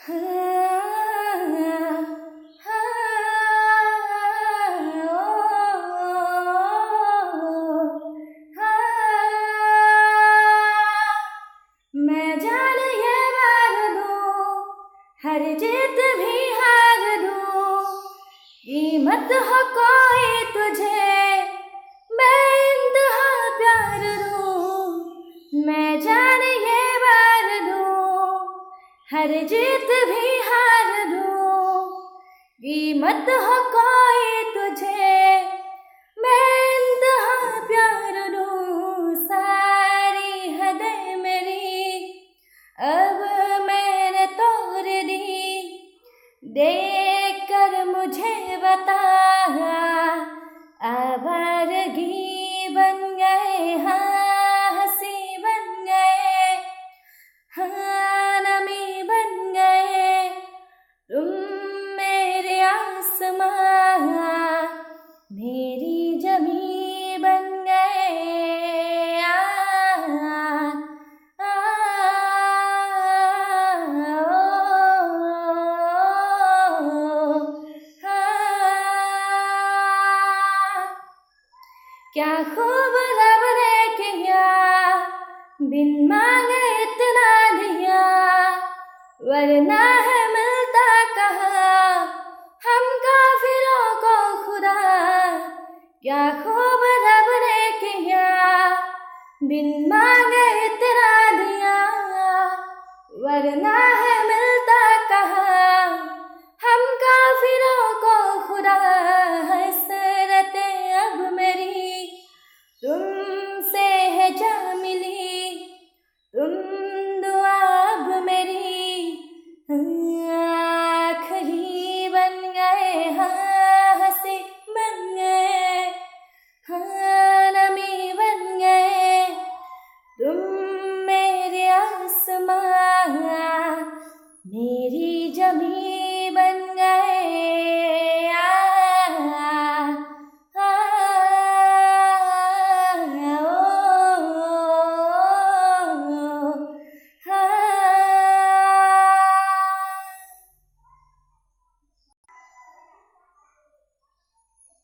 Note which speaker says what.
Speaker 1: मैं जान ये मार दूं, हर जीत भी हार दूं, कीमत हो कोई तुझे मैं इंतहा प्यार दूं। मैं जान ये मार दूं, हर जीत भी हार दूं, कीमत हो कोई तुझे मैं इंतहा प्यार दूं। सारी हदें मेरी अब मैंने तोड़ दी, देख कर मुझे बता आवारगी बन गए, हाँ हंसी बन गए, हाँ नमी बन गए तुम मेरे आसमां, मेरी जमी बन गए। क्या खूब रब ने किया, बिन मांगे इतना दिया, वरना है मिलता कहाँ हम काफिरों को खुदा। क्या खूब रब ने किया, बिन मांगे इतना दिया, वरना है मिलता कहाँ हम काफिरों को खुदा। हसरतें अब मेरी तुमसे है जा मिली, तुम दुआ अब मेरी आखिरी बन गए, हाँ हंसी बन गए, हाँ नमी बन गए तुम मेरे आसमां, मेरी जमी बन